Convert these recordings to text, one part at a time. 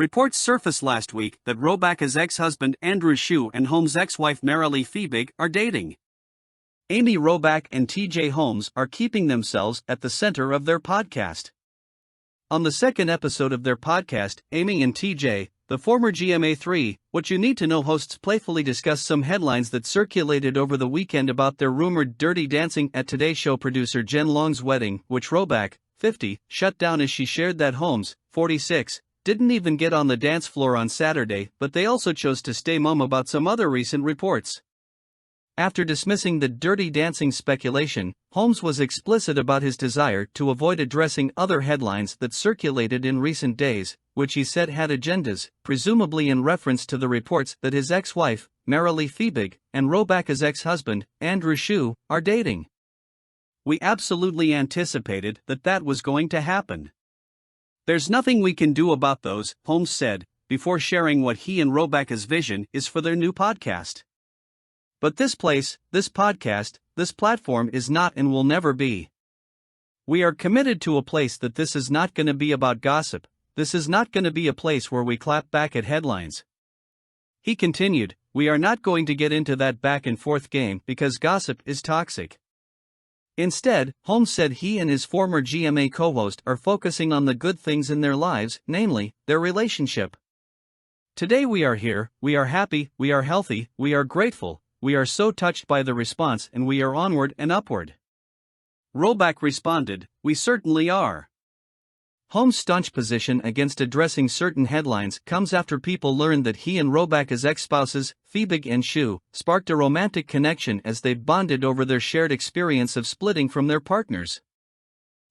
Reports surfaced last week that Robach's ex-husband Andrew Shue and Holmes' ex-wife Marilee Fiebig are dating. Amy Robach and TJ Holmes are keeping themselves at the center of their podcast. On the second episode of their podcast, Amy and TJ, the former GMA3, What You Need to Know hosts playfully discuss some headlines that circulated over the weekend about their rumored dirty dancing at Today Show producer Jen Long's wedding, which Robach, 50, shut down as she shared that Holmes, 46, didn't even get on the dance floor on Saturday, but they also chose to stay mum about some other recent reports. After dismissing the dirty dancing speculation, Holmes was explicit about his desire to avoid addressing other headlines that circulated in recent days, which he said had agendas, presumably in reference to the reports that his ex-wife, Marilee Fiebig, and Robach's ex-husband, Andrew Shue, are dating. "We absolutely anticipated that was going to happen. There's nothing we can do about those," Holmes said, before sharing what he and Robach's vision is for their new podcast. "But this place, this podcast, this platform is not and will never be. We are committed to a place that this is not going to be about gossip, this is not going to be a place where we clap back at headlines." He continued, "We are not going to get into that back and forth game because gossip is toxic." Instead, Holmes said he and his former GMA co-host are focusing on the good things in their lives, namely, their relationship. "Today we are here, we are happy, we are healthy, we are grateful, we are so touched by the response and we are onward and upward." Robach responded, "We certainly are." Holmes' staunch position against addressing certain headlines comes after people learned that he and Robach's ex-spouses, Fiebig and Shue, sparked a romantic connection as they bonded over their shared experience of splitting from their partners.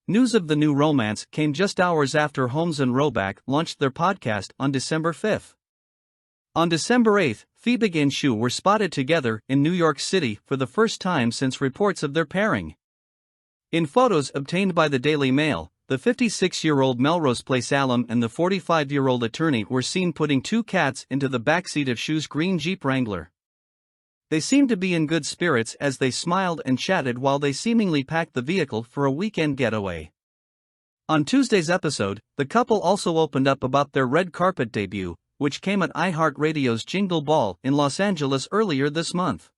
News of the new romance came just hours after Holmes and Robach launched their podcast on December 5. On December 8, Fiebig and Shue were spotted together in New York City for the first time since reports of their pairing. In photos obtained by the Daily Mail, the 56-year-old Melrose Place alum and the 45-year-old attorney were seen putting two cats into the backseat of Shue's green Jeep Wrangler. They seemed to be in good spirits as they smiled and chatted while they seemingly packed the vehicle for a weekend getaway. On Tuesday's episode, the couple also opened up about their red carpet debut, which came at iHeartRadio's Jingle Ball in Los Angeles earlier this month.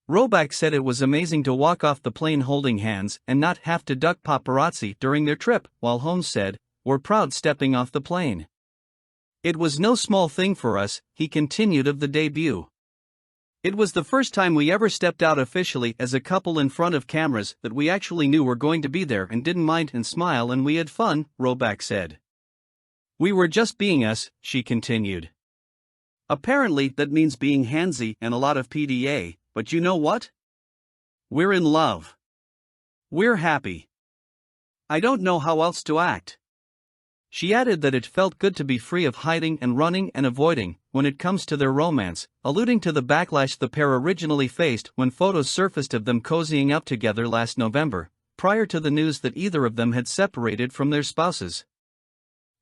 Robach said it was amazing to walk off the plane holding hands and not have to duck paparazzi during their trip, while Holmes said, "We're proud stepping off the plane. It was no small thing for us," he continued of the debut. "It was the first time we ever stepped out officially as a couple in front of cameras that we actually knew were going to be there and didn't mind and smile and we had fun," Robach said. "We were just being us," she continued. "Apparently that means being handsy and a lot of PDA. But you know what? We're in love. We're happy. I don't know how else to act." She added that it felt good to be free of hiding and running and avoiding when it comes to their romance, alluding to the backlash the pair originally faced when photos surfaced of them cozying up together last November, prior to the news that either of them had separated from their spouses.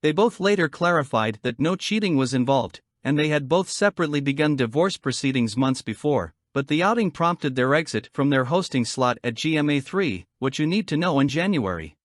They both later clarified that no cheating was involved, and they had both separately begun divorce proceedings months before. But the outing prompted their exit from their hosting slot at GMA3, What You Need to Know in January.